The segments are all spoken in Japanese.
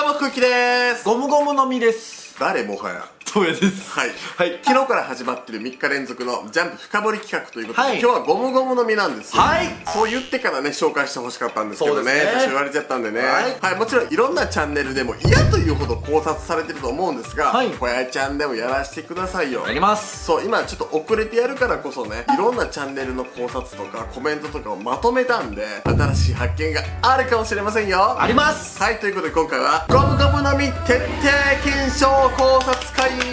も空気です。ゴムゴムの実です。誰もはやトメです。はい、昨日から始まってる3日連続のジャンプ深掘り企画ということで、今日はゴムゴムの実なんですよ。そう言ってからね紹介してほしかったんですけどね、私言われちゃったんでね。もちろんいろんなチャンネルでも嫌というほど考察されてると思うんですが、小屋ちゃんでもやらせてくださいよ。やります。そう、今ちょっと遅れてやるからこそね、いろんなチャンネルの考察とかコメントとかをまとめたんで、新しい発見があるかもしれませんよ。あります。はい、ということで今回はゴムゴムの実徹底検証考察会。も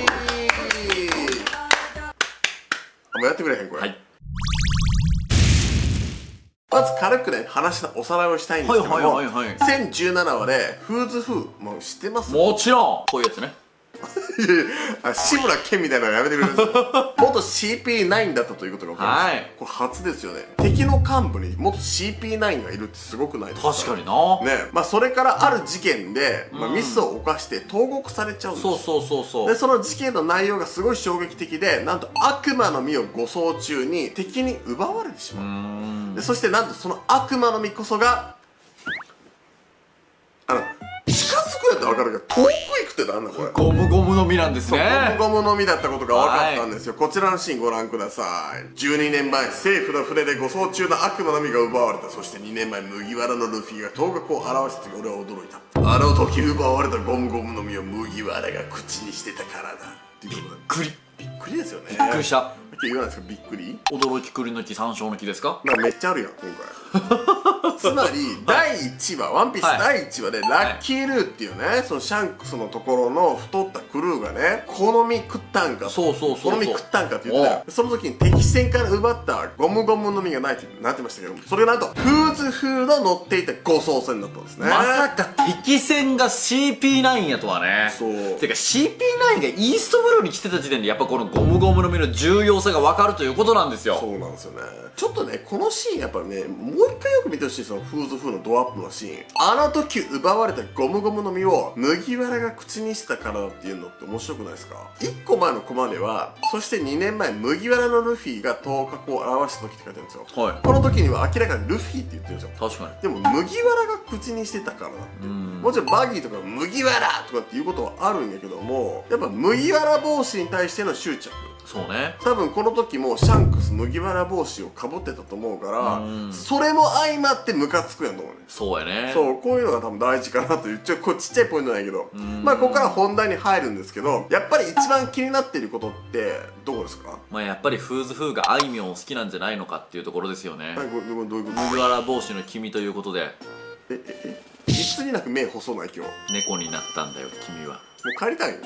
うやってくれへんこれ。まず軽くね話のおさらいをしたいんですけども、1017話でフーズフー、もう知ってます？もちろんこういうやつね。志村けんみたいなのやめてくれるんですよ。元 CP9 だったということが分かるんです。これ初ですよね。敵の幹部に元 CP9 がいるってすごくないですか？確かにな。ね、それからある事件で、ミスを犯して投獄されちゃうんです。そうでその事件の内容がすごい衝撃的で、なんと悪魔の実を護送中に敵に奪われてしまう。でそしてなんとその悪魔の実こそが近づくやったら分かるけど、遠く行くってなんだこれ。ゴムゴムの実なんですね。ゴムゴムの実だったことが分かったんですよ。こちらのシーンご覧ください。12年前政府の船で護送中の悪魔の実が奪われた。そして2年前麦わらのルフィが頭角を現した時、俺は驚いた。あの時奪われたゴムゴムの実を麦わらが口にしてたからだっていうことで。びっくりですよね。びっくりした。言わないですか、びっくり。驚き栗の木、山椒の木ですか？めっちゃあるやん今回。つまり第1話、ワンピース第1話でラッキールーっていうね、そのシャンクスのところの太ったクルーがね、この実食ったんか、この実食ったんかって言ってたよ。その時に敵戦から奪ったゴムゴムの実がないってなってましたけども、それがなんとフーズフーの乗っていた護送船だったんですね。まさか敵戦が CP9 やとはね。てか CP9 がイーストブルーに来てた時点でやっぱこのゴムゴムの実の重要さが分かるということなんですよ。そうなんですよね。ちょっとねこのシーンやっぱりね、もう一回よく見てほしい。そのフーズフーのドアップのシーン、あの時奪われたゴムゴムの実を麦わらが口にしたからだっていうのって面白くないですか？1個前のコマでは、そして2年前麦わらのルフィが頭角を現した時って書いてあるんですよ。この時には明らかにルフィって言ってるんですよ。確かに。でも麦わらが口にしてたからだって。もちろんバギーとか麦わらとかっていうことはあるんやけども、やっぱ麦わら帽子に対しての執着、そうね。多分この時もシャンクス麦わら帽子をかぶってたと思うから、それも相まってムカつくやんと思うね。そうやね。そう、こういうのが多分大事かなという、これちっちゃいポイントなんやけど、ここから本題に入るんですけど、やっぱり一番気になっていることってどこですか？やっぱりフーズフーがあいみょんを好きなんじゃないのかっていうところですよね。どういうこと？麦わら帽子の君ということで。いつになく目細ない今日。猫になったんだよ君は。もう帰りたいよ。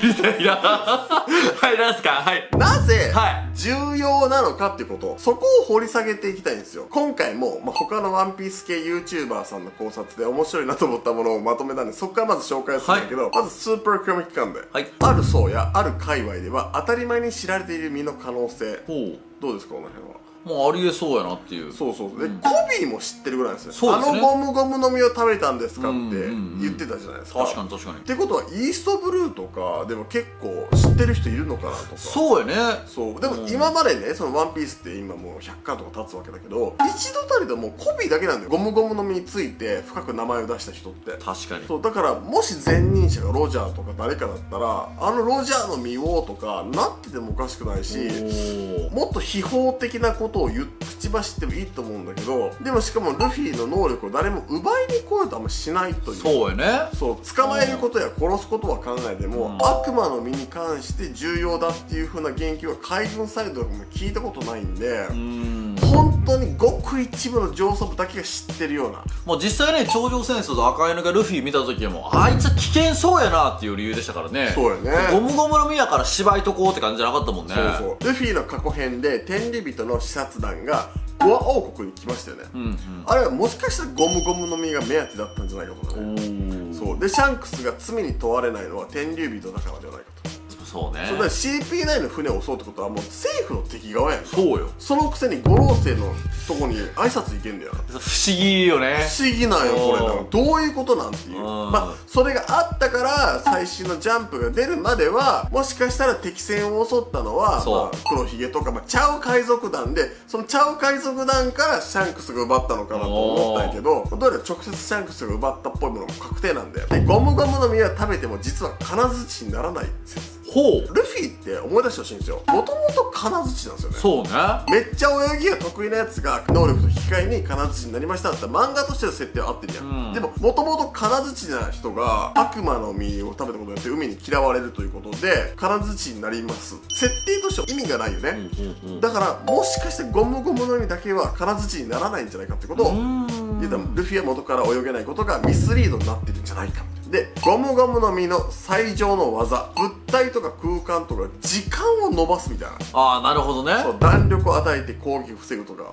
帰りたいな。はい、なんすか？はい。なぜ重要なのかっていうこと、そこを掘り下げていきたいんですよ。今回も、他のワンピース系 YouTuber さんの考察で面白いなと思ったものをまとめたんで、そこからまず紹介するんだけど、まずスーパーコミック関連、ある層やある界隈では当たり前に知られている身の可能性、どうですかこの辺は。もうありえそうやなっていう。そうで、コビーも知ってるぐらいなんですよ。あのゴムゴムの実を食べたんですかって言ってたじゃないですか。確かに。ってことはイーストブルーとかでも結構知ってる人いるのかなとか。そうやね。でも今までね、そのワンピースって今もう100巻とか経つわけだけど、一度たりともうコビーだけなんだよ、ゴムゴムの実について深く名前を出した人って。確かに。そうだから、もし前任者がロジャーとか誰かだったら、あのロジャーの実をとかなっててもおかしくないし、もっと秘宝的なことを口走ってもいいと思うんだけど、でもしかもルフィの能力を誰も奪いに来ようとあんましないという。そうやね。捕まえることや殺すことは考えても、悪魔の実に関して重要だっていう風な言及は海軍サイドでも聞いたことないんで、本当にごく一部の上層部だけが知ってるような。もう実際ね、頂上戦争と赤犬がルフィ見た時はもうあいつは危険そうやなっていう理由でしたからね。そうやね。ゴムゴムの実やから芝居とこうって感じじゃなかったもんね。ルフィの過去編で天理人の視察団がゴア王国に来ましたよね。あれはもしかしたらゴムゴムの実が目当てだったんじゃないかとかね。でシャンクスが罪に問われないのは天竜人だからではないかと。そうね。それだから CP9 の船を襲うってことはもう政府の敵側やん。そうよ。そのくせに五老星のとこに挨拶行けんだよ。不思議よね。不思議なんよこれ。なんかどういうことなんていう。まあそれがあったから最新のジャンプが出るまではもしかしたら敵船を襲ったのは、まあ、黒ひげとか、まあ、チャオ海賊団で、そのチャオ海賊団からシャンクスが奪ったのかなと思ったんやけど、どうやら直接シャンクスが奪ったっぽいものも確定なんだよ。でゴムゴムの実は食べても実は金槌にならない説。ほう。ルフィって思い出してほしいんですよ。もともと金槌なんですよね。そうね。めっちゃ泳ぎが得意なやつが能力と引き換えに金槌になりましたって漫画としての設定は合ってるやん、でももともと金槌な人が悪魔の実を食べたことによって海に嫌われるということで金槌になります。設定としては意味がないよね、だからもしかしてゴムゴムの実だけは金槌にならないんじゃないかってことを言ったら、ルフィは元から泳げないことがミスリードになってるんじゃないか。でゴムゴムの実の最上の技、物体とか空間とか時間を伸ばすみたいな。ああ、なるほどね。そう、弾力を与えて攻撃を防ぐとか。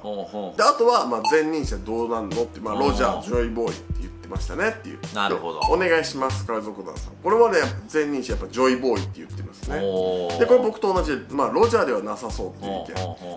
であとはまあ前任者どうなんのって、まあ、ロジャー、ジョイボーイって言ってましたねっていう。なるほど。お願いします海賊団さん。これはね前任者やっぱジョイボーイって言ってますね。でこれ僕と同じで、まあロジャーではなさそうっていう意見。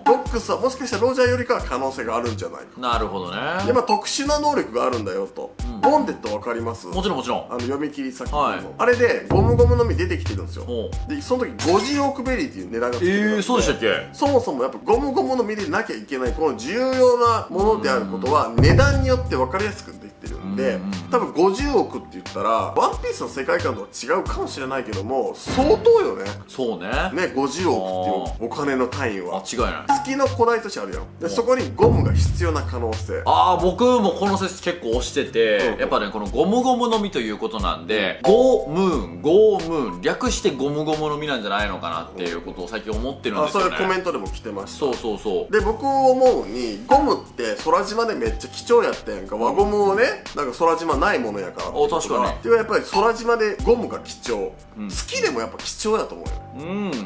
ロックスはもしかしたらロジャーよりかは可能性があるんじゃないか。なるほどね。でまあ特殊な能力があるんだよと。ボンデットわかります？もちろんもちろん。読み切り作品の、あれでゴムゴムの実出てきてるんですよ。でその時50億ベリーっていう値段がついてる。そうでしたっけ？そもそもやっぱゴムゴムの実でなきゃいけないこの重要なものであることは値段によって分かりやすくできてるんで、多分50億って言ったらワンピースの世界観とは違うかもしれないけども相当よね。そうね。ね、50億っていうお金の単位は違いない。月の古代都市あるやん。でそこにゴムが必要な可能性。僕もこの説結構推してて、やっぱねこのゴムゴムの実ということなんで、ゴームーン略してゴムゴムの実なんじゃないのかなっていうことを最近思ってるんですよね。それコメントでも来てました。そうで僕思うにゴムって空島でめっちゃ貴重やったやんか。輪ゴムをねなんか空島ないものやからっていうことが。確かに。でやっぱり空島でゴムが貴重、月でもやっぱ貴重やと思うよ。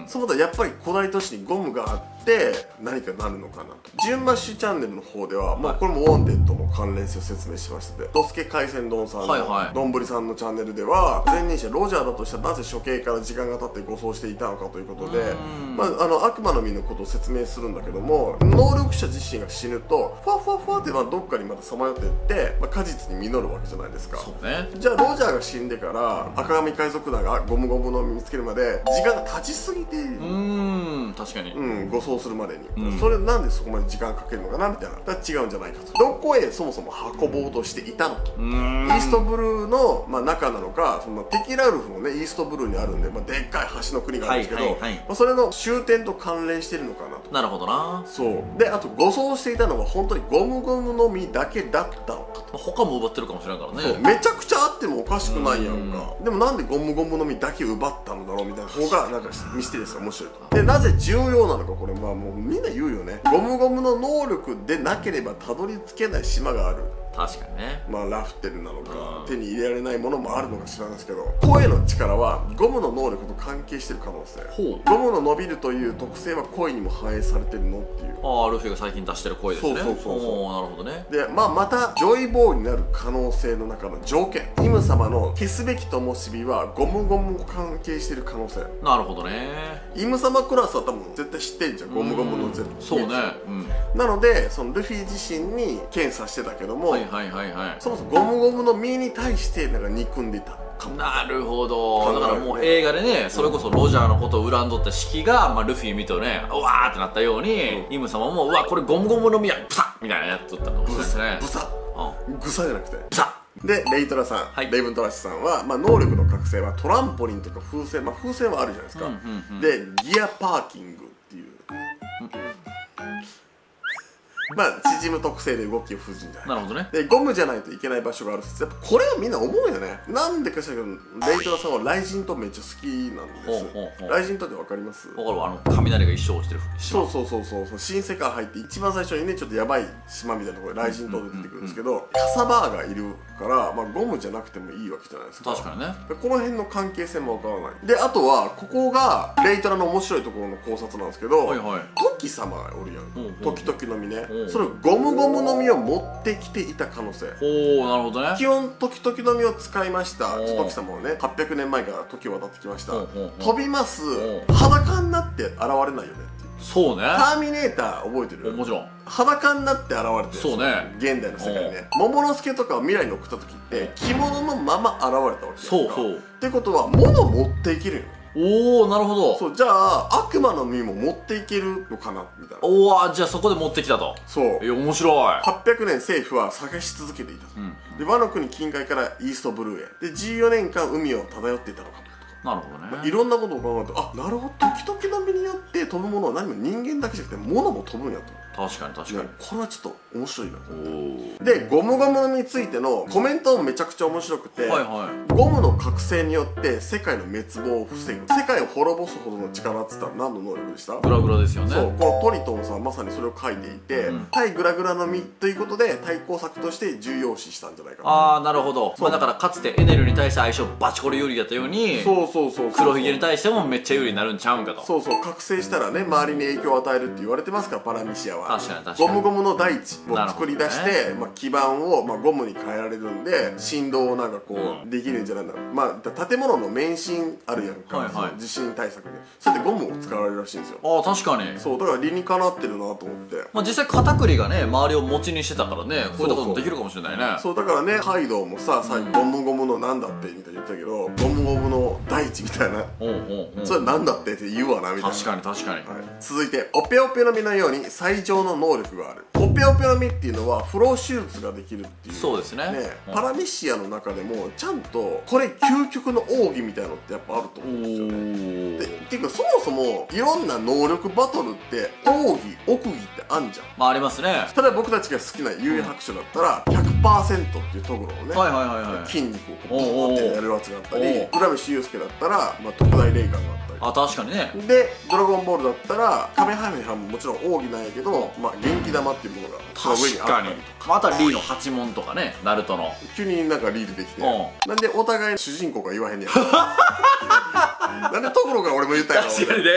そうだやっぱり古代都市にゴムがあって何かなるのかなと。ジュンマッシュチャンネルの方では、まあこれもウォンデッドの関連性を説明しましてて、ドスケ海鮮丼さんのどんぶりさんのチャンネルでは前任者ロジャーだとしたらなぜ処刑から時間が経って護送していたのかということで、まあ、悪魔の実のことを説明するんだけども、能力者自身が死ぬとフワフワフワってまあどっかにまたさまよっていって、まあ、果実に実るわけじゃないですか。そうね。じゃあロジャーが死んでから赤髪海賊団がゴムゴムの実見つけるまで時間が経ちすぎている。確かに。護送するまでに、それなんでそこまで時間かけるのかなみたいな。だから違うんじゃないかと。どこへそもそも運ぼうとしていたのと。イーストブルーの、まあ、中なのか、そのテキラルフもねイーストブルーにあるんで、まあ、でっかい橋の国があるんですけど、まあ、それの終点と関連してるのかなと。なるほどな。そうであと護送していたのは本当にゴムゴムの実だけだったのかと。他も奪ってるかもしれないからね。そうめちゃくちゃあってもおかしくないやんか。でもなんでゴムゴムの実だけ奪ったのだろうみたいな方がなんかミステリアスで面白いと。でなぜ重要なのか、これまあもうみんな言うよね。ゴムゴムの能力でなければたどり着けない島がある。確かにね。まあラフテルなのか手に入れられないものもあるのか知らないですけど、声の力はゴムの能力と関係してる可能性。ゴムの伸びるという特性は声にも反映されてるのっていう。ルフィが最近出してる声ですね。そうなるほどね。でまあまたジョイボーイになる可能性の中の条件、イム様の消すべき灯火はゴムゴムを関係してる可能性。なるほどね。イム様クラスは多分絶対知ってんじゃん、ゴムゴムの絶対。そうね。なのでそのルフィ自身に検査してたけども、そもそもゴムゴムの実に対してなんか憎んでいた。なるほど。だからもう映画でね、それこそロジャーのことを恨んどったシキが、まあ、ルフィ見とね、うわーってなったように、イム様もうわこれゴムゴムの実やブサッみたいなやっとったのですね。ブサッ、グサじゃなくてブサッでレイトラさん、レイブントラッシュさんは、まあ、能力の覚醒はトランポリンとか風船、まあ、風船はあるじゃないですか。でギアパーキングっていう、まあ縮む特性で動きを封じるんじゃない。なるほどね。でゴムじゃないといけない場所がある説。やっぱこれはみんな思うよね。なんでか知らないけどレイトラさんは雷神とめっちゃ好きなんです。雷神とって分かります？分かるわ。雷が一生落ちてる島。そう新世界入って一番最初にねちょっとやばい島みたいなところで雷神と出てくるんですけど、カサバーがいるから、まあ、ゴムじゃなくてもいいわけじゃないですか。確かにね。この辺の関係性も分からない。であとはここがレイトラの面白いところの考察なんですけど、どっ時様がおるやん、時々のみね、それゴムゴムの実を持ってきていた可能性。おお、なるほどね。基本時々の実を使いました。時様はね800年前から時を渡ってきました。飛びます、裸になって現れないよね。そうね。ターミネーター覚えてる？もちろん。裸になって現れてる。そうね。現代の世界ね。桃之助とかを未来に送った時って着物のまま現れたわけですよ。そうそう。ってことは物を持っていけるよ。おお、なるほど。そう、じゃあ悪魔の実も持っていけるのかなみたいな。おお、じゃあそこで持ってきたと。そう。面白い。800年政府は探し続けていたと。で、ワノ国近海からイーストブルーへ。で、14年間海を漂っていたのかも。なるほどね。いろんなことを考えると、あ、なるほど、時々の実によって飛ぶものは何も人間だけじゃなくて物も飛ぶんやと。確かに確かに。これはちょっと面白いな。で、ゴムゴムの実についてのコメントもめちゃくちゃ面白くて、ゴムの覚醒によって世界の滅亡を防ぐ、世界を滅ぼすほどの力っつったら何の能力でした？グラグラですよね。そう、このトリトンさんはまさにそれを書いていて、対グラグラの実ということで対抗策として重要視したんじゃないかな。ああ、なるほど。まあだからかつてエネルに対して相性バチコリ有利だったように、黒ひげに対してもめっちゃ有利になるんちゃうんかと。そうそう、覚醒したらね、周りに影響を与えるって言われてますから、パラミシアは。確かに確かに。ゴムの大地を作り出して、基盤をゴムに変えられるんで、振動をなんかこうできるんじゃないんだろう。まあ建物の免震あるやんか、地震対策でそれでゴムを使われるらしいんですよ。ああ、確かに。そうだから理にかなってるなと思って、まあ実際片栗がね周りを餅にしてたからね、こういったこともできるかもしれないね。そうだからね、カイドウもさ、ゴムゴムのなんだってみたいに言ったけど、ゴムゴムの大地みたいな、それなんだって言うわなみたいな。確かに確かに。続いて、オペオペの実のように最上の能力がある。オペオペの実っていうのは不老手術ができるっていう。そうですね。パラミシアの中でもちゃんとこれ究極の奥義みたいなのってやっぱあると思うんですよね。っていうかそもそもいろんな能力バトルって奥義ってあんじゃん。まあありますね。例えば僕たちが好きな幽遊白書だったら 100% っていうところをね、筋肉をこうってやるやつがあったり、浦飯祐介だったら特大霊感があったり。あ、確かにね。で、ドラゴンボールだったらカメハメハももちろん奥義なんやけど、元気玉っていうものがその上にあったりとか。またリーの八問とかね、ナルトの急になんかリールできて、なんでお互い主人公が言わへんねやなんでところが俺も言ったやろ。確かにね。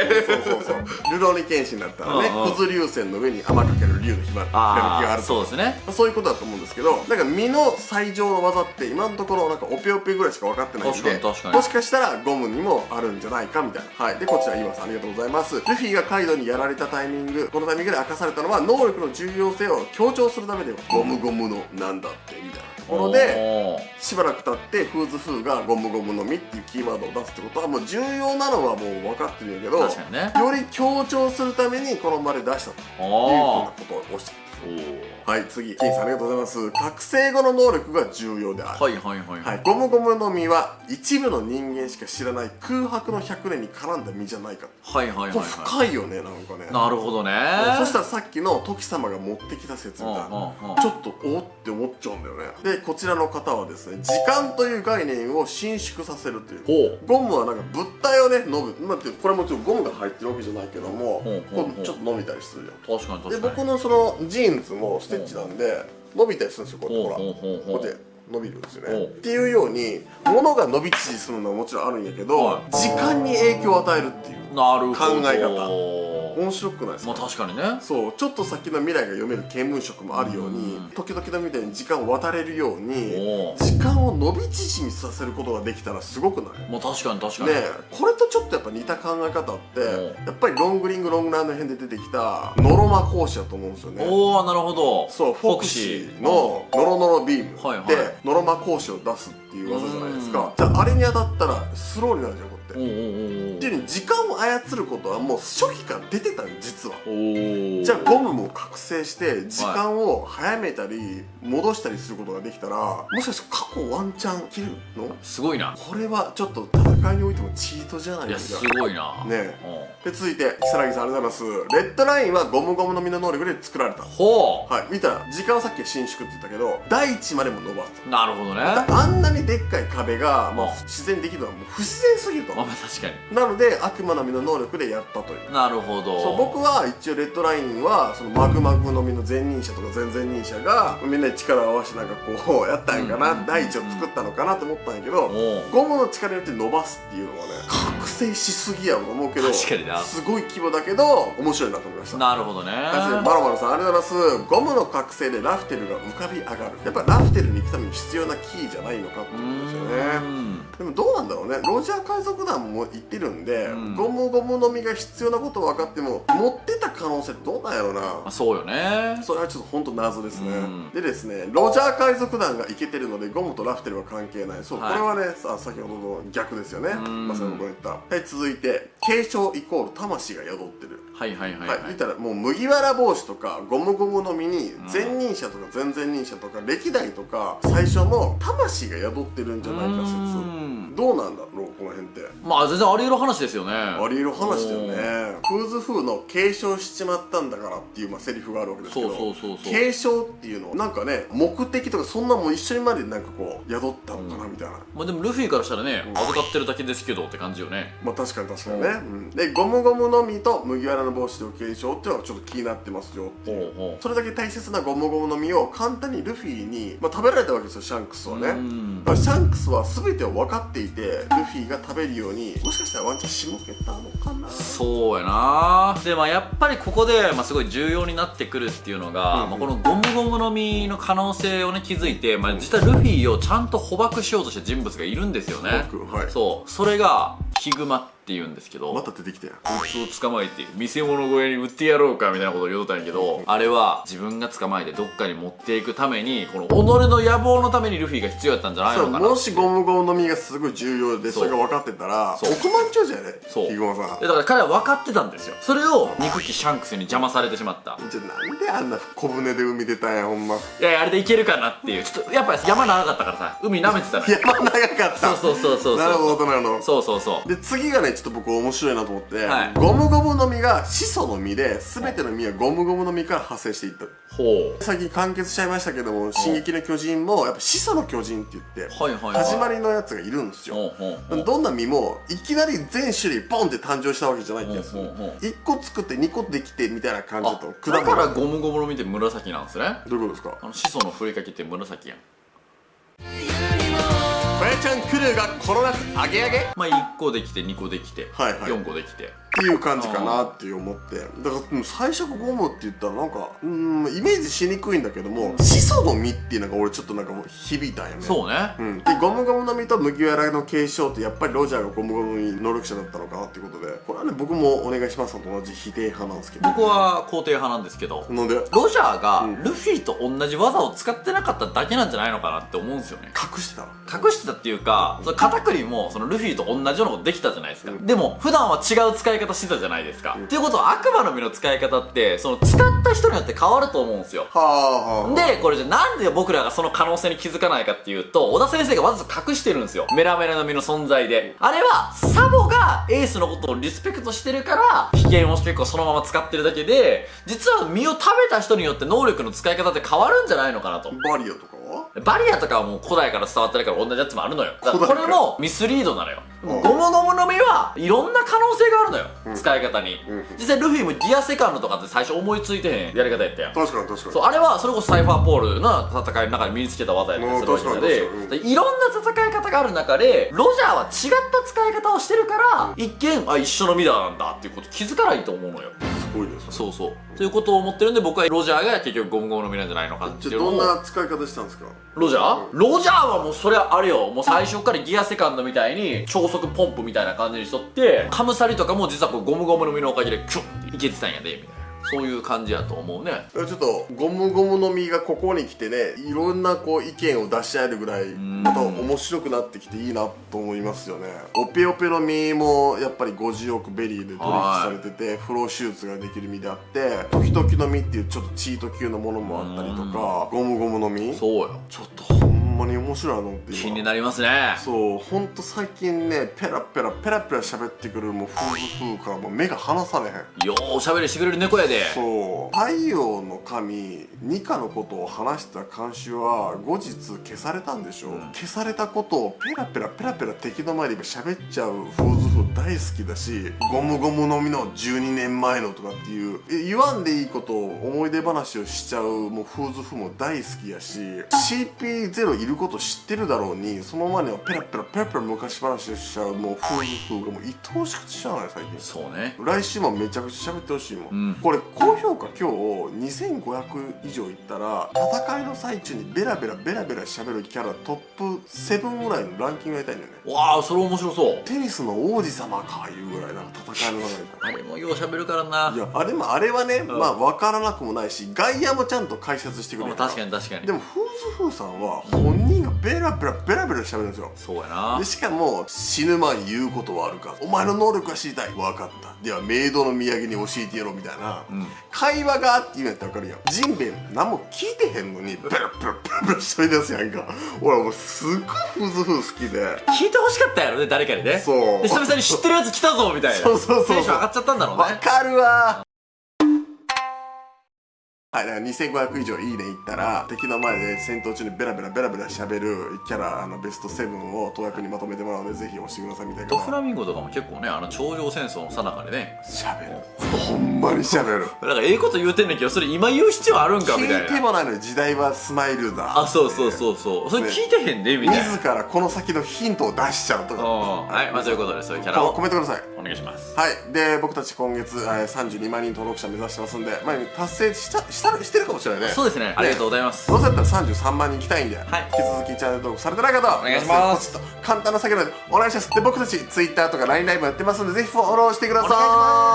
そうルローニケンシンだったらね、クズ流線の上に天かける竜のひらめきがあるとか、そうですね。そういうことだと思うんですけど、なんか身の最上の技って今のところなんかオペオペぐらいしか分かってないんで、もしかしたらゴムにもあるんじゃないかみたいな。はい。で、こちら今さんありがとうございます。ルフィがカイドウにやられたタイミング、このタイミングで明かされたのは能力の重要性を強調するためでは、ゴムゴムのなんだってみたいなところで、しばらく経ってフーズフーがゴムゴムの実っていうキーワードを出すってことはもう重要なのはもう分かってるんやけど、より強調するためにこの場で出したというふうなことをおっしゃって。はい、次、キンさんありがとうございます。覚醒後の能力が重要である。ゴムゴムの実は一部の人間しか知らない空白の100年に絡んだ実じゃないか。深いよね、なんかね。なるほどね。そしたらさっきの時様が持ってきた説みたいな、ちょっとおって思っちゃうんだよね。で、こちらの方はですね、時間という概念を伸縮させるという。ゴムはなんか物体をね、伸ぶ、これもちろんゴムが入ってるわけじゃないけども、ちょっと伸びたりするじゃん。確かに確かに。で、僕のそのジーンズもステッチなんで伸びたりするんですよ。こうやってほら、こうやって伸びるんですよね。っていうように物が伸び縮みするのはもちろんあるんやけど、時間に影響を与えるっていう考え方。面白くないですか？まあ確かにね。そう、ちょっと先の未来が読める見聞色もあるように、時々のみたいに時間を渡れるように時間を伸び縮みさせることができたらすごくない？まあ確かに確かにね。これとちょっとやっぱ似た考え方ってやっぱりロングリングロングランド編で出てきたノロマ講師だと思うんですよね。おお、なるほど。そう、フォクシーのノロノロビームでノロマ講師を出すっていう技じゃないですか。じゃああれに当たったらスローになるじゃん、こうやって。っていう風に時間を操ることはもう初期から出てたん実は。じゃあゴムも覚醒して時間を早めたり戻したりすることができたら、もしかして過去ワンチャン切るの？すごいな。これはちょっと戦いにおいてもチートじゃないですか。いや、すごいな。ね。で、続いて如月さんありがとうございます。レッドラインはゴムゴムの実の能力で作られた。はい、見たら時間はさっきは伸縮って言ったけど大地までも伸ばす。なるほどね。あんなにでっかい壁が自然にできるのはもう不自然すぎると。確かに。なので悪魔の実の能力でやったという。なるほど。そう、僕は一応レッドラインはそのマグマグの実の前任者とか前々任者がみんなで力を合わせてなんかこうやったんかな、大地を作ったのかなって思ったんやけど、ゴムの力によって伸ばすすっていうのはね覚醒しすぎやろと思うけど、確かにな、すごい規模だけど面白いなと思いました。なるほどね。マロマロさんありがとうございます。ゴムの覚醒でラフテルが浮かび上がる、やっぱラフテルに行くために必要なキーじゃないのかってことですよね。でもどうなんだろうね、ロジャー海賊団も言ってるんで、ゴムゴムの実が必要なこと分かっても持ってた可能性どうなんやろうな。そうよね、それはちょっと本当謎ですね。でですね、ロジャー海賊団がイケてるのでゴムとラフテルは関係ない。そう、これはね先ほどの逆ですよね。まさに僕が言った。はい、続いて継承イコール魂が宿ってる。はいはいはい、言ったらもう麦わら帽子とかゴムゴムの実に前任者とか前々任者とか歴代とか最初の魂が宿ってるんじゃないか説、どうなんだろうこの辺って。まあ全然あり得る話ですよね。あり得る話だよね。フーズフーの継承しちまったんだからっていうセリフがあるわけですけど、継承っていうのなんかね目的とかそんなもん一緒にまでなんかこう宿ったのかなみたいな。まあでもルフィからしたらね、預かってるだけですけどって感じよね。まあ確かに確かにね。でゴムゴムの実と麦わらの帽子と継承っていうのがちょっと気になってますよっていう。それだけ大切なゴムゴムの実を簡単にルフィに、まあ、食べられたわけですよシャンクスはね。シャンクスは全てを分かっていてルフィが食べるようにもしかしたらワンチャン仕向けたのかな。そうやな。でまあやっぱりここで、まあ、すごい重要になってくるっていうのが、まあ、このゴムゴムの実の可能性をね気づいて、まあ、実はルフィをちゃんと捕獲しようとした人物がいるんですよね。はい、そう、それがヒグマっていうんですけど、また出てきたよ。こいつを捕まえて見せ物小屋に売ってやろうかみたいなことを言うとったんやけど、あれは自分が捕まえてどっかに持っていくためにこの己の野望のためにルフィが必要やったんじゃないのかな。もしゴムゴムの実がすごい重要でそれが分かってたら億万長者やね。ヒグマさんだから彼は分かってたんですよ。それを憎きシャンクスに邪魔されてしまった。じゃあなんであんな小舟で海出たんやほんま。いやいやあれでいけるかなっていう、ちょっとやっぱり山長かったからさ、海舐めてたら山長かった。そうなるほどなるほど。そうで次がねちょっと僕面白いなと思って、ゴムゴムの実が始祖の実で全ての実はゴムゴムの実から派生していった。最近完結しちゃいましたけども「進撃の巨人」もやっぱ始祖の巨人って言って始まりのやつがいるんですよ。どんな実もいきなり全種類ポンって誕生したわけじゃないってやつ。1個作って2個できてみたいな感じだと。だからゴムゴムの実って紫なんですね。どういうことですか。始祖のふりかけって紫やん。小屋ちゃんクルーがこの夏アゲアゲ、まあ1個できて2個できて4個できてっていう感じかなって思って、だから最初ゴムって言ったらなんかイメージしにくいんだけども始祖の実っていうのが俺ちょっとなんかもう響いたんよね。そうね。でゴムゴムの実と麦わらの継承ってやっぱりロジャーがゴムゴムに能力者だったのかなっていうことで、これはね僕もお願いしますと同じ否定派なんですけど、僕は肯定派なんですけど、なんでロジャーがルフィと同じ技を使ってなかっただけなんじゃないのかなって思うんですよね。隠してたっていうか、カタクリもそのルフィと同じようなことできたじゃないですか。でも普段は違う使い方してたじゃないですか。っていうことは悪魔の実の使い方ってその使った人によって変わると思うんですよ。でこれじゃなんで僕らがその可能性に気づかないかっていうと、小田先生がわざと隠してるんですよ、メラメラの実の存在で。あれはサボがエースのことをリスペクトしてるから危険を結構そのまま使ってるだけで、実は実を食べた人によって能力の使い方って変わるんじゃないのかなと。バリアとかはバリアとかはもう古代から伝わってるから同じやつもあるのよ。だからこれもミスリードなのよ。ゴムゴムの実はいろんな可能性があるのよ、使い方に。実際ルフィもディアセカンドとかって最初思いついてへんやり方やったやん。確かにそう、あれはそれこそサイファーポールの戦いの中で身につけた技やったりするわけで、いろんな戦い方がある中でロジャーは違った使い方をしてるから一見一緒の実だなんだっていうこと気づかないと思うのよ。すごいですね。そうということを思ってるんで、僕はロジャーが結局ゴムゴムの実なんじゃないのかっていうのを。どんな使い方したんですかロジャー？ロジャーはもうそれはあれよ、もう最初からギアセカンドみたいに超速ポンプみたいな感じにしとって、カムサリとかも実はこうゴムゴムの実のおかげでキュンっていけてたんやでみたいな、そういう感じやと思うね。ちょっとゴムゴムの実がここに来てね、いろんなこう意見を出し合えるぐらいまた面白くなってきていいなと思いますよね。オペオペの実もやっぱり50億ベリーで取引されてて、不老手術ができる実であって、時々の実っていうちょっとチート級のものもあったりとか、ゴムゴムの実、そうよ、ちょっとほんまに面白いなと思って気になりますね。そう、ほんと最近ねペラペラ喋ってくるもうフーズフーからもう目が離されへん。よーおしゃべりしてくれる猫やで。そう、太陽の神ニカのことを話した監修は後日消されたんでしょ、消されたことをペラペラ敵の前で喋っちゃうフーズフー大好きだし、ゴムゴムの実の12年前のとかっていう言わんでいいことを思い出話をしちゃうもうフーズフーも大好きやし、 CP0 いること知ってるだろうに、その前にはペラペラペラペラ昔話しちゃうもう夫婦がもう愛おしくてしゃあない最近。そうね。来週もめちゃくちゃ喋ってほしいもん、これ高評価今日2500以上いったら、戦いの最中にベラベラベラベラ喋るキャラトップ7ぐらいのランキングやりたいんだよね。わあ、それ面白そう。テニスの王子様かいうぐらいなんか戦いの中であれもよう喋るからな。いや、あれはね、まあ分からなくもないし、外野もちゃんと解説してくれるから。確かに確かに。でもフーズフーさんは本人がベラベラベラベラ喋るんですよ。そうやな。でしかも死ぬ前に言うことはあるか、お前の能力が知りたい、分かった、ではメイドの土産に教えてやろうみたいな、会話があって言うんやったら分かるやん。ジンベエ何も聞いてへんのにベラベラベラベラ喋り出すやんか。俺もうすっごいフーズフー好きで、聞いてほしかったやろね、誰かにね。そうで久々に知ってるやつ来たぞみたいな。そうそうそうそう、テンション上がっちゃったんだろうね。分かるわ。はい、だから2500以上いいねいったら、敵の前で戦闘中にベラベラベラベラ喋るキャラベスト7を東役にまとめてもらうので、ぜひ押してくださいみたいな。ドフラミンゴとかも結構ね、頂上戦争の最中でね、喋る、ほんまに喋る。だからええこと言うてんねんけど、それ今言う必要あるんかみたいな。聞いてもないのに時代はスマイルだ。あ、そうそうそうそう、それ聞いてへんでみたいな。自らこの先のヒントを出しちゃうとか。はい、まあということでそういうキャラをコメントください。お願いします。はい。で、僕たち今月32万人登録者目指してますんで、まあ達成してるかもしれないね。そうですね、ありがとうございます。どうせだったら33万人行きたいんで、引き続きチャンネル登録されてない方、お願いします。ポチッと簡単な作業でお願いします。で、僕たち Twitter とか LINE ライブやってますんで、ぜひフォローしてください。お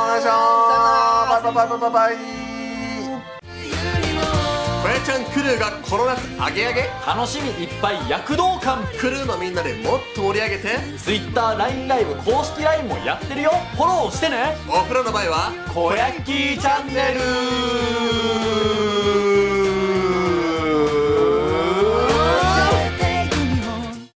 願いします。バイバイバイバイバイ。小屋ちゃんクルーがこの夏アゲアゲ、楽しみいっぱい躍動感。クルーのみんなでもっと盛り上げて、 Twitter、LINE ライブ公式 LINE もやってるよ。フォローしてね。僕らの場合は小ヤッキーチャンネル。